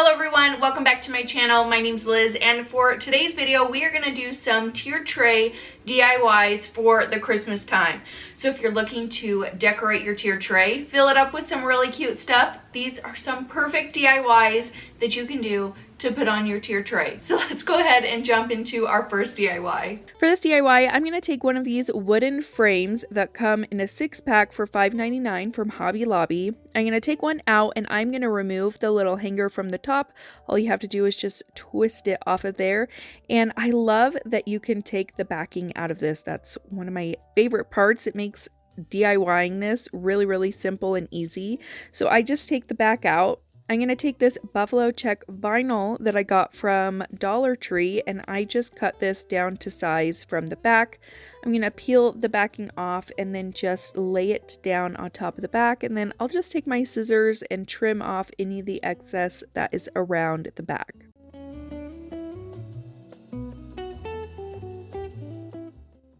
Hello everyone, welcome back to my channel. My name's Liz, and for today's video we are going to do some tiered tray DIYs for the Christmas time. So if you're looking to decorate your tiered tray, fill it up with some really cute stuff, these are some perfect DIYs that you can do to put on your tiered tray. So let's go ahead and jump into our first DIY. For this DIY, I'm going to take one of these wooden frames that come in a 6-pack for $5.99 from Hobby Lobby. I'm going to take one out and I'm going to remove the little hanger from the top. All you have to do is just twist it off of there. And I love that you can take the backing out of this. That's one of my favorite parts. It makes DIYing this really simple and easy. So I just take the back out. I'm going to take this buffalo check vinyl that I got from Dollar Tree and I just cut this down to size from the back. I'm going to peel the backing off and then just lay it down on top of the back, and then I'll just take my scissors and trim off any of the excess that is around the back.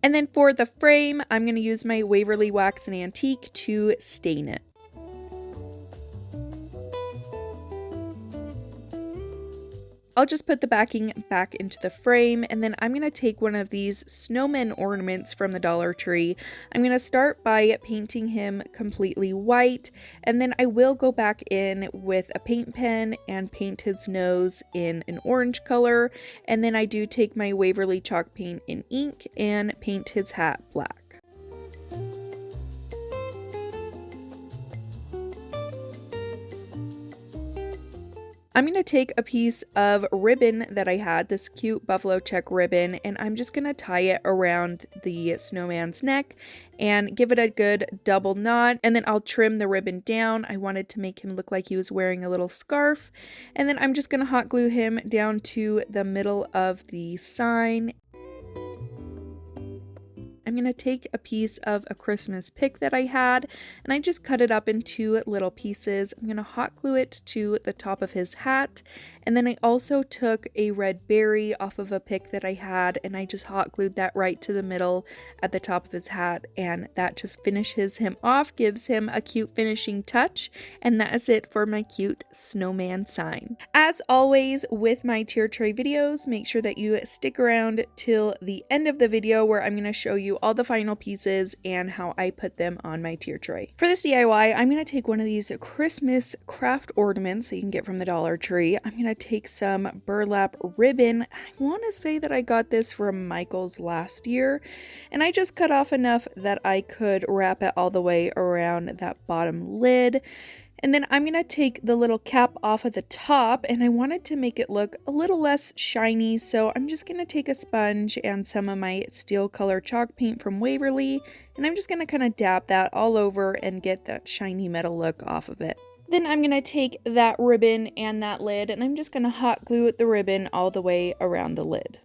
And then for the frame, I'm going to use my Waverly Wax and Antique to stain it. I'll just put the backing back into the frame, and then I'm going to take one of these snowman ornaments from the Dollar Tree. I'm going to start by painting him completely white, and then I will go back in with a paint pen and paint his nose in an orange color, and then I do take my Waverly chalk paint in ink and paint his hat black. I'm going to take a piece of ribbon that I had, this cute buffalo check ribbon, and I'm just going to tie it around the snowman's neck and give it a good double knot, and then I'll trim the ribbon down. I wanted to make him look like he was wearing a little scarf, and then I'm just going to hot glue him down to the middle of the sign. I'm going to take a piece of a Christmas pick that I had and I just cut it up into little pieces. I'm going to hot glue it to the top of his hat, and then I also took a red berry off of a pick that I had and I just hot glued that right to the middle at the top of his hat, and that just finishes him off, gives him a cute finishing touch, and that is it for my cute snowman sign. As always with my tiered tray videos, make sure that you stick around till the end of the video where I'm going to show you all the final pieces and how I put them on my tiered tray. For this DIY, I'm going to take one of these Christmas craft ornaments that you can get from the Dollar Tree. I'm going to take some burlap ribbon. I want to say that I got this from Michael's last year, and I just cut off enough that I could wrap it all the way around that bottom lid. And then I'm going to take the little cap off of the top, and I wanted to make it look a little less shiny, so I'm just going to take a sponge and some of my steel color chalk paint from Waverly, and I'm just going to kind of dab that all over and get that shiny metal look off of it. Then I'm going to take that ribbon and that lid, and I'm just going to hot glue the ribbon all the way around the lid.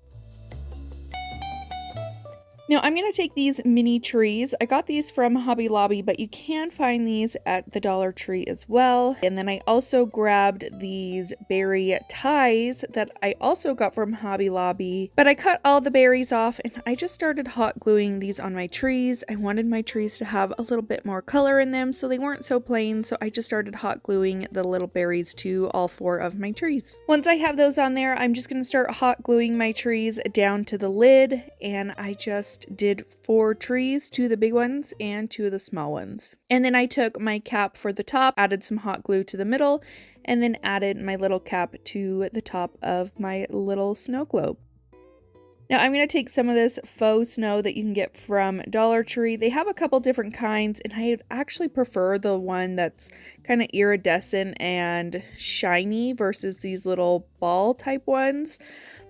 Now I'm going to take these mini trees. I got these from Hobby Lobby, but you can find these at the Dollar Tree as well. And then I also grabbed these berry ties that I also got from Hobby Lobby, but I cut all the berries off and I just started hot gluing these on my trees. I wanted my trees to have a little bit more color in them so they weren't so plain, so I just started hot gluing the little berries to all 4 of my trees. Once I have those on there, I'm just going to start hot gluing my trees down to the lid, and I just did 4 trees, 2 of the big ones and 2 of the small ones. And then I took my cap for the top, added some hot glue to the middle, and then added my little cap to the top of my little snow globe. Now I'm going to take some of this faux snow that you can get from Dollar Tree. They have a couple different kinds, and I actually prefer the one that's kind of iridescent and shiny versus these little ball type ones.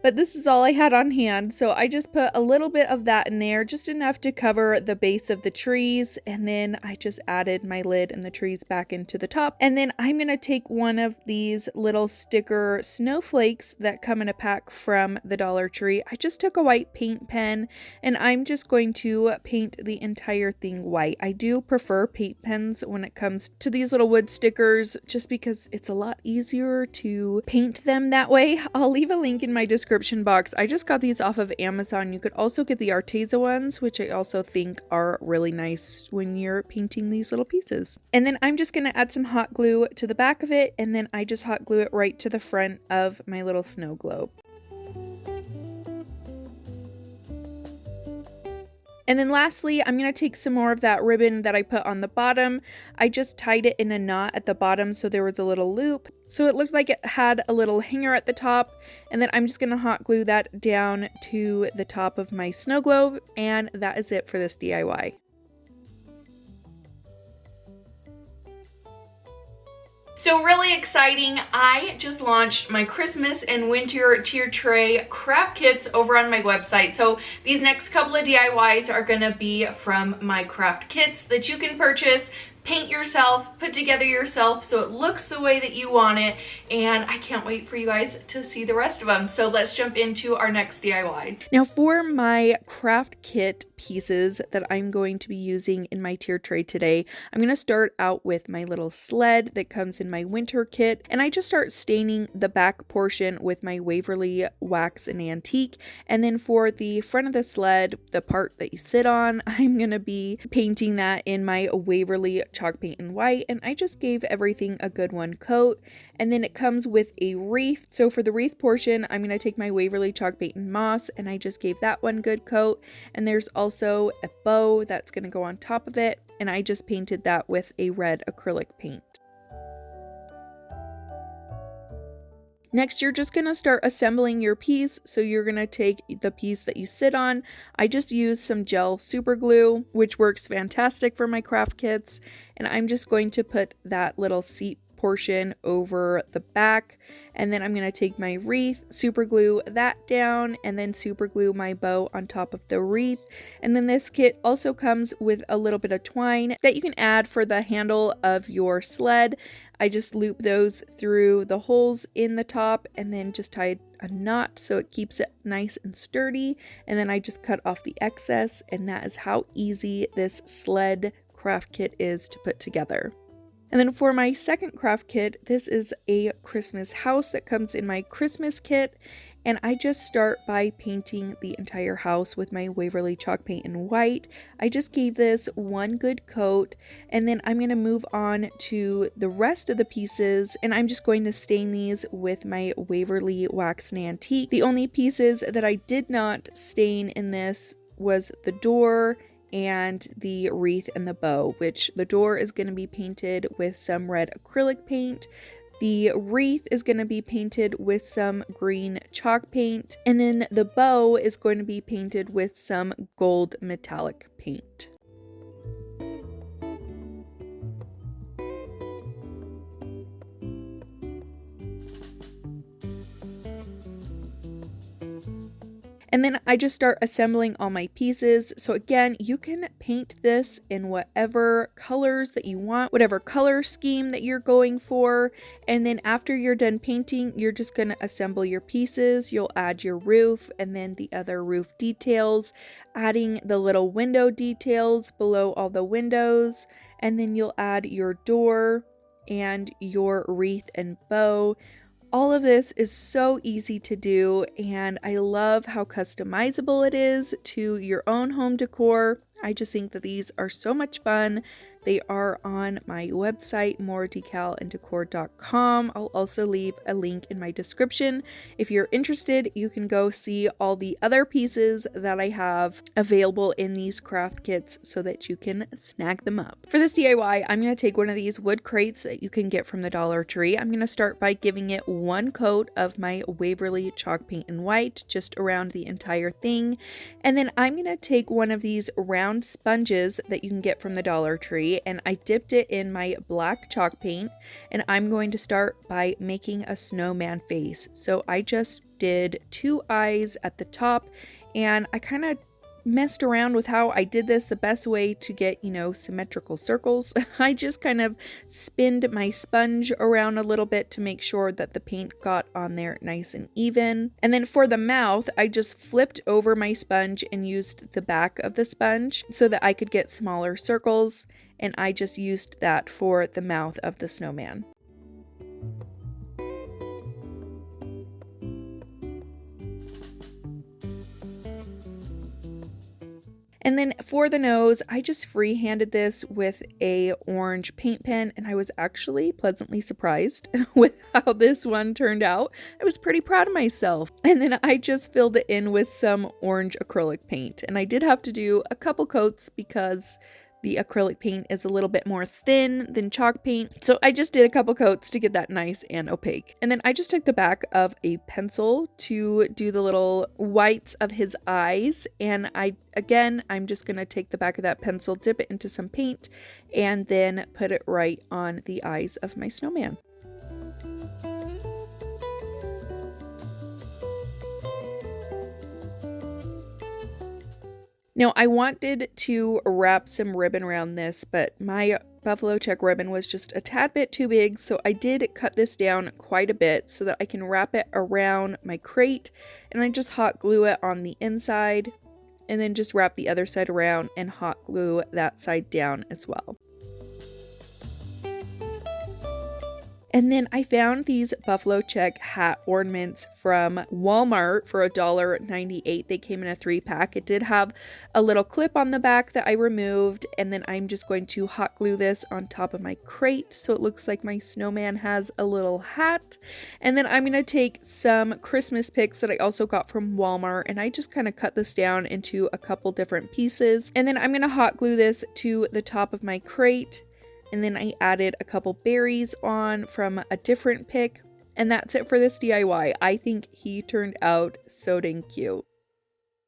But this is all I had on hand, so I just put a little bit of that in there, just enough to cover the base of the trees, and then I just added my lid and the trees back into the top. And then I'm going to take one of these little sticker snowflakes that come in a pack from the Dollar Tree. I just took a white paint pen, and I'm just going to paint the entire thing white. I do prefer paint pens when it comes to these little wood stickers, just because it's a lot easier to paint them that way. I'll leave a link in my description description box. I just got these off of Amazon. You could also get the Arteza ones, which I also think are really nice when you're painting these little pieces. And then I'm just going to add some hot glue to the back of it, and then I just hot glue it right to the front of my little snow globe. And then lastly, I'm going to take some more of that ribbon that I put on the bottom. I just tied it in a knot at the bottom so there was a little loop. So it looked like it had a little hanger at the top. And then I'm just going to hot glue that down to the top of my snow globe. And that is it for this DIY. So really exciting, I just launched my Christmas and winter tier tray craft kits over on my website. So these next couple of DIYs are gonna be from my craft kits that you can purchase, paint yourself, put together yourself so it looks the way that you want it, and I can't wait for you guys to see the rest of them. So let's jump into our next DIYs. Now for my craft kit pieces that I'm going to be using in my tier tray today, I'm going to start out with my little sled that comes in my winter kit, and I just start staining the back portion with my Waverly Wax and Antique. And then for the front of the sled, the part that you sit on, I'm going to be painting that in my Waverly chalk paint in white, and I just gave everything a good one coat. And then it comes with a wreath. So for the wreath portion, I'm going to take my Waverly chalk paint in moss, and I just gave that one good coat. And there's also a bow that's going to go on top of it, and I just painted that with a red acrylic paint. Next, you're just going to start assembling your piece. So you're going to take the piece that you sit on. I just used some gel super glue, which works fantastic for my craft kits. And I'm just going to put that little seat portion over the back, and then I'm going to take my wreath, super glue that down, and then super glue my bow on top of the wreath. And then this kit also comes with a little bit of twine that you can add for the handle of your sled. I just loop those through the holes in the top and then just tie a knot so it keeps it nice and sturdy, and then I just cut off the excess, and that is how easy this sled craft kit is to put together. And then for my second craft kit, this is a Christmas house that comes in my Christmas kit. And I just start by painting the entire house with my Waverly chalk paint in white. I just gave this one good coat, and then I'm going to move on to the rest of the pieces, and I'm just going to stain these with my Waverly Wax and Antique. The only pieces that I did not stain in this was the door and the wreath and the bow, which the door is going to be painted with some red acrylic paint. The wreath is going to be painted with some green chalk paint, and then the bow is going to be painted with some gold metallic paint. And then I just start assembling all my pieces. So again, you can paint this in whatever colors that you want, whatever color scheme that you're going for. And then after you're done painting, you're just going to assemble your pieces. You'll add your roof and then the other roof details, adding the little window details below all the windows. And then you'll add your door and your wreath and bow. All of this is so easy to do, and I love how customizable it is to your own home decor. I just think that these are so much fun. They are on my website, moredecalanddecor.com. I'll also leave a link in my description. If you're interested, you can go see all the other pieces that I have available in these craft kits so that you can snag them up. For this DIY, I'm going to take one of these wood crates that you can get from the Dollar Tree. I'm going to start by giving it one coat of my Waverly chalk paint in white, just around the entire thing. And then I'm going to take one of these round sponges that you can get from the Dollar Tree, and I dipped it in my black chalk paint, and I'm going to start by making a snowman face. So I just did 2 eyes at the top, and I kind of messed around with how I did this the best way to get, symmetrical circles. I just kind of spinned my sponge around a little bit to make sure that the paint got on there nice and even. And then for the mouth, I just flipped over my sponge and used the back of the sponge so that I could get smaller circles, and I just used that for the mouth of the snowman. And then for the nose, I just free-handed this with a orange paint pen, and I was actually pleasantly surprised with how this one turned out. I was pretty proud of myself. And then I just filled it in with some orange acrylic paint, and I did have to do a couple coats because the acrylic paint is a little bit more thin than chalk paint. So I just did a couple coats to get that nice and opaque. And then I just took the back of a pencil to do the little whites of his eyes. And I'm just going to take the back of that pencil, dip it into some paint, and then put it right on the eyes of my snowman. Now, I wanted to wrap some ribbon around this, but my buffalo check ribbon was just a tad bit too big, so I did cut this down quite a bit so that I can wrap it around my crate, and I just hot glue it on the inside, and then just wrap the other side around and hot glue that side down as well. And then I found these buffalo check hat ornaments from Walmart for $1.98. They came in a 3-pack. It did have a little clip on the back that I removed, and then I'm just going to hot glue this on top of my crate so it looks like my snowman has a little hat. And then I'm going to take some Christmas picks that I also got from Walmart, and I just kind of cut this down into a couple different pieces. And then I'm going to hot glue this to the top of my crate. And then I added a couple berries on from a different pick. And that's it for this DIY. I think he turned out so dang cute.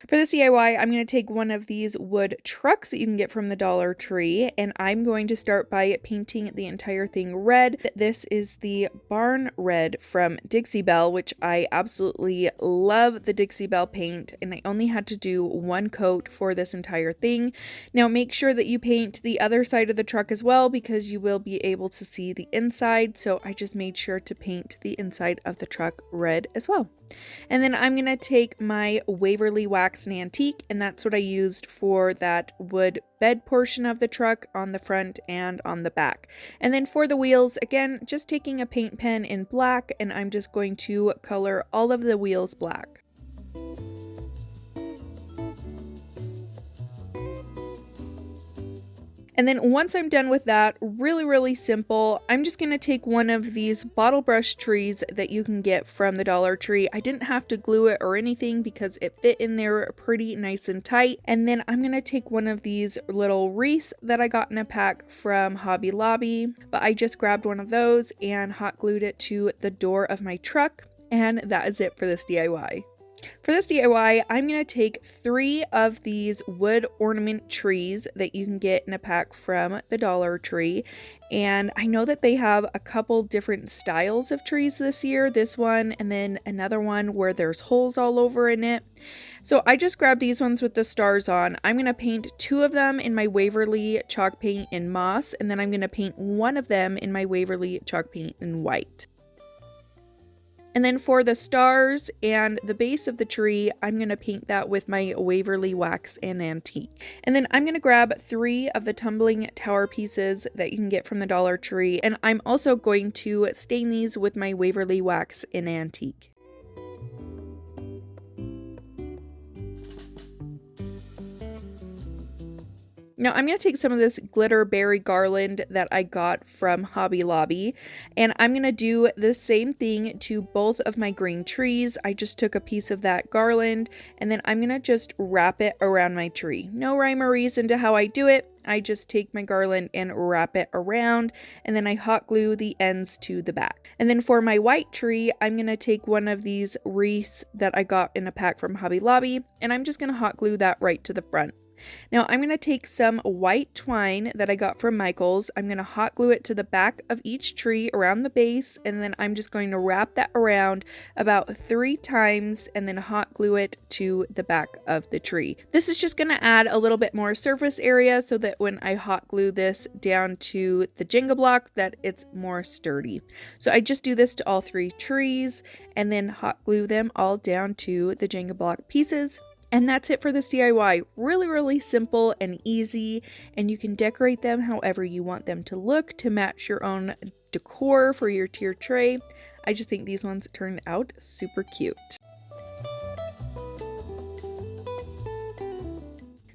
For this DIY, I'm going to take one of these wood trucks that you can get from the Dollar Tree, and I'm going to start by painting the entire thing red. This is the Barn Red from Dixie Belle, which I absolutely love the Dixie Belle paint, and I only had to do one coat for this entire thing. Now make sure that you paint the other side of the truck as well, because you will be able to see the inside, so I just made sure to paint the inside of the truck red as well. And then I'm going to take my Waverly Wax and Antique, and that's what I used for that wood bed portion of the truck on the front and on the back. And then for the wheels, again, just taking a paint pen in black, and I'm just going to color all of the wheels black. And then once I'm done with that, really simple, I'm just going to take one of these bottle brush trees that you can get from the Dollar Tree. I didn't have to glue it or anything because it fit in there pretty nice and tight. And then I'm going to take one of these little wreaths that I got in a pack from Hobby Lobby, but I just grabbed one of those and hot glued it to the door of my truck. And that is it for this DIY. For this DIY, I'm going to take 3 of these wood ornament trees that you can get in a pack from the Dollar Tree. And I know that they have a couple different styles of trees this year. This one and then another one where there's holes all over in it. So I just grabbed these ones with the stars on. I'm going to paint 2 of them in my Waverly chalk paint in moss. And then I'm going to paint 1 of them in my Waverly chalk paint in white. And then for the stars and the base of the tree, I'm going to paint that with my Waverly Wax and Antique. And then I'm going to grab 3 of the tumbling tower pieces that you can get from the Dollar Tree. And I'm also going to stain these with my Waverly Wax and Antique. Now I'm going to take some of this glitter berry garland that I got from Hobby Lobby, and I'm going to do the same thing to both of my green trees. I just took a piece of that garland, and then I'm going to just wrap it around my tree. No rhyme or reason to how I do it. I just take my garland and wrap it around, and then I hot glue the ends to the back. And then for my white tree, I'm going to take one of these wreaths that I got in a pack from Hobby Lobby, and I'm just going to hot glue that right to the front. Now I'm going to take some white twine that I got from Michael's. I'm going to hot glue it to the back of each tree around the base, and then I'm just going to wrap that around about 3 times and then hot glue it to the back of the tree. This is just going to add a little bit more surface area so that when I hot glue this down to the Jenga block that it's more sturdy. So I just do this to all 3 trees and then hot glue them all down to the Jenga block pieces. And that's it for this DIY. Really simple and easy, and you can decorate them however you want them to look to match your own decor for your tiered tray. I just think these ones turned out super cute.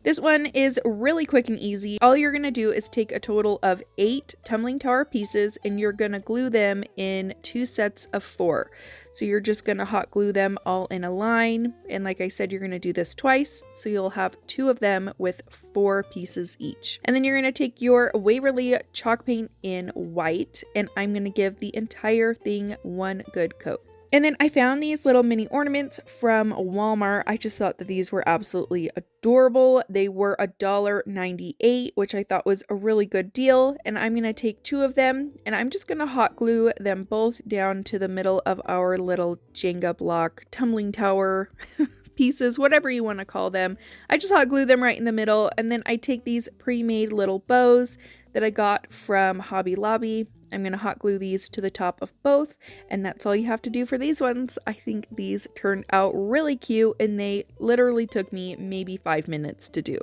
This one is really quick and easy. All you're going to do is take a total of 8 tumbling tower pieces and you're going to glue them in 2 sets of 4. So you're just going to hot glue them all in a line. And like I said, you're going to do this twice. So you'll have 2 of them with 4 pieces each. And then you're going to take your Waverly chalk paint in white and I'm going to give the entire thing one good coat. And then I found these little mini ornaments from Walmart. I just thought that these were absolutely adorable. They were $1.98, which I thought was a really good deal. And I'm going to take 2 of them and I'm just going to hot glue them both down to the middle of our little Jenga block tumbling tower pieces, whatever you want to call them. I just hot glue them right in the middle. And then I take these pre-made little bows that I got from Hobby Lobby. I'm going to hot glue these to the top of both, and that's all you have to do for these ones. I think these turned out really cute, and they literally took me maybe 5 minutes to do.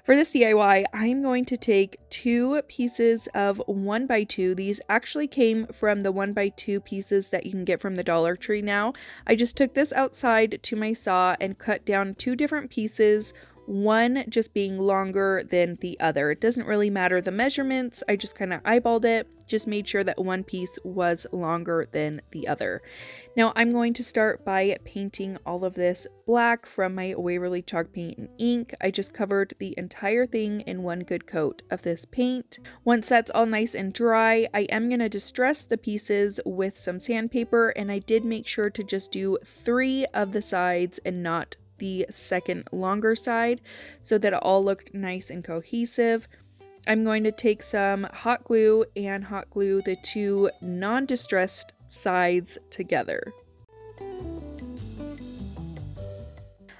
For this DIY, I'm going to take 2 pieces of 1x2. These actually came from the 1x2 pieces that you can get from the Dollar Tree now. I just took this outside to my saw and cut down 2 different pieces, one just being longer than the other. It doesn't really matter the measurements, I just kind of eyeballed it, just made sure that one piece was longer than the other. Now I'm going to start by painting all of this black from my Waverly chalk paint and ink. I just covered the entire thing in one good coat of this paint. Once that's all nice and dry, I am going to distress the pieces with some sandpaper, and I did make sure to just do 3 of the sides and not the second longer side so that it all looked nice and cohesive. I'm going to take some hot glue and hot glue the 2 non-distressed sides together.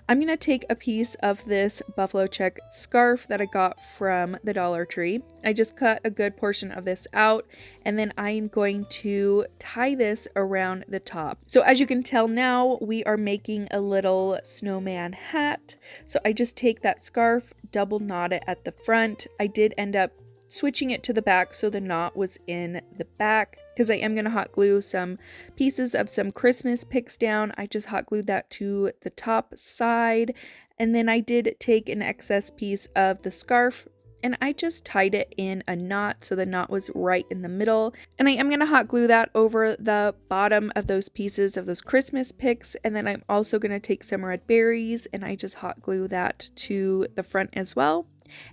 I'm going to take a piece of this buffalo check scarf that I got from the Dollar Tree. I just cut a good portion of this out, and then I'm going to tie this around the top. So as you can tell now, we are making a little snowman hat. So I just take that scarf, double knot it at the front. I did end up switching it to the back so the knot was in the back, because I am going to hot glue some pieces of some Christmas picks down. I just hot glued that to the top side, and then I did take an excess piece of the scarf and I just tied it in a knot so the knot was right in the middle. And I am going to hot glue that over the bottom of those pieces of those Christmas picks, and then I'm also going to take some red berries and I just hot glue that to the front as well.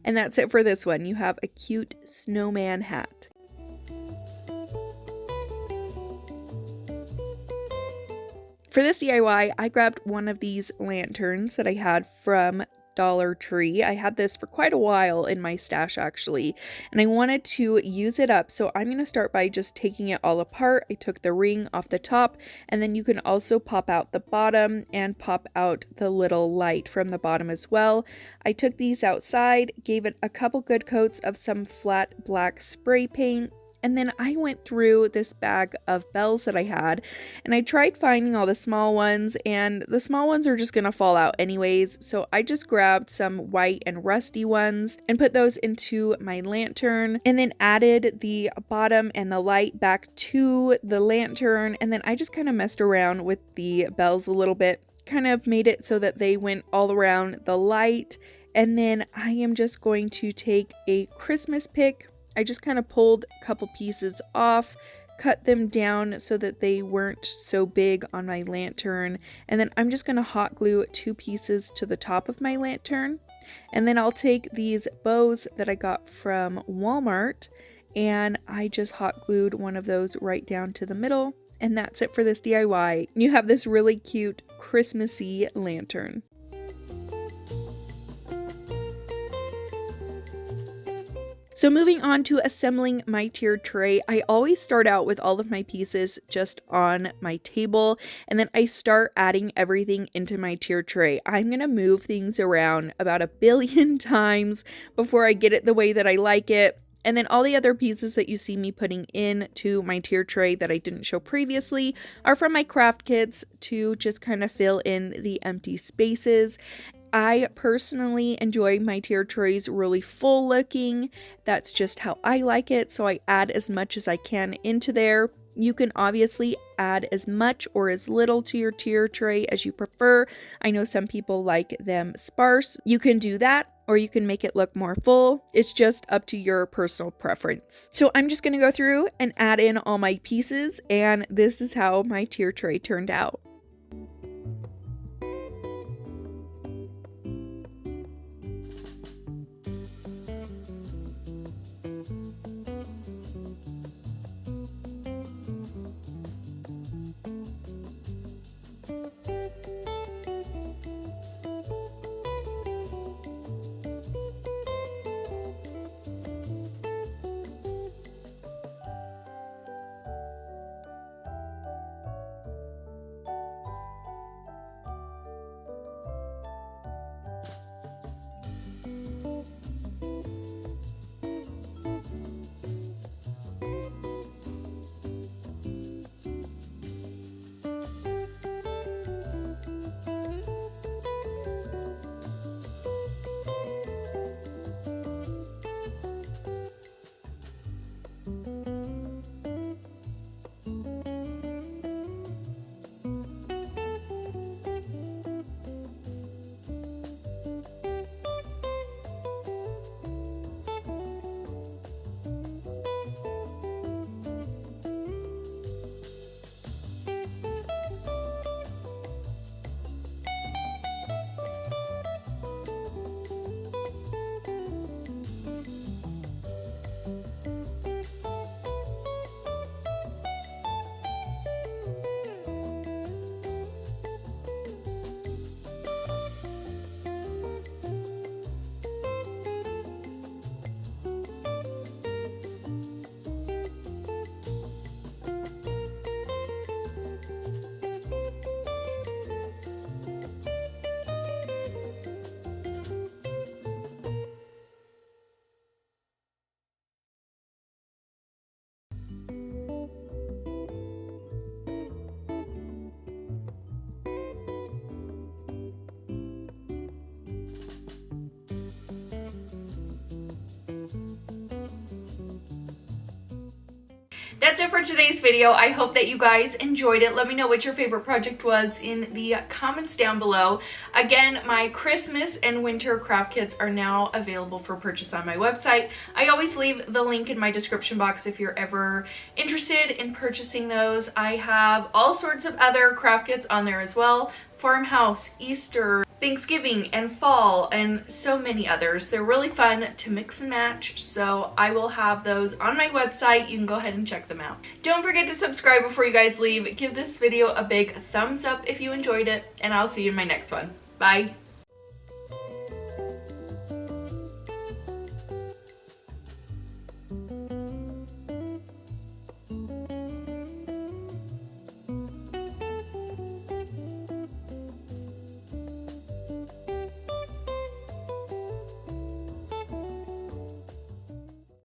And that's it for this one. You have a cute snowman hat. For this DIY, I grabbed one of these lanterns that I had from Dollar Tree. I had this for quite a while in my stash actually, and I wanted to use it up, so I'm going to start by just taking it all apart. I took the ring off the top, and then you can also pop out the bottom and pop out the little light from the bottom as well. I took these outside, gave it a couple good coats of some flat black spray paint, and then I went through this bag of bells that I had, and I tried finding all the small ones, and the small ones are just gonna fall out anyways, so I just grabbed some white and rusty ones and put those into my lantern, and then added the bottom and the light back to the lantern, and then I just kind of messed around with the bells a little bit, kind of made it so that they went all around the light. And then I am just going to take a Christmas pick. I just kind of pulled a couple pieces off, cut them down so that they weren't so big on my lantern, and then I'm just going to hot glue 2 pieces to the top of my lantern. And then I'll take these bows that I got from Walmart, and I just hot glued one of those right down to the middle, and that's it for this DIY. You have this really cute Christmassy lantern. So moving on to assembling my tiered tray, I always start out with all of my pieces just on my table, and then I start adding everything into my tiered tray. I'm going to move things around about 1 billion times before I get it the way that I like it. And then all the other pieces that you see me putting into my tiered tray that I didn't show previously are from my craft kits to just kind of fill in the empty spaces. I personally enjoy my tiered trays really full looking. That's just how I like it, so I add as much as I can into there. You can obviously add as much or as little to your tier tray as you prefer. I know some people like them sparse. You can do that, or you can make it look more full. It's just up to your personal preference. So I'm just gonna go through and add in all my pieces, and this is how my tier tray turned out. That's it for today's video. I hope that you guys enjoyed it. Let me know what your favorite project was in the comments down below. Again, my Christmas and winter craft kits are now available for purchase on my website. I always leave the link in my description box if you're ever interested in purchasing those. I have all sorts of other craft kits on there as well. Farmhouse, Easter, Thanksgiving, and fall, and so many others. They're really fun to mix and match, so I will have those on my website. You can go ahead and check them out. Don't forget to subscribe before you guys leave. Give this video a big thumbs up if you enjoyed it, and I'll see you in my next one. Bye!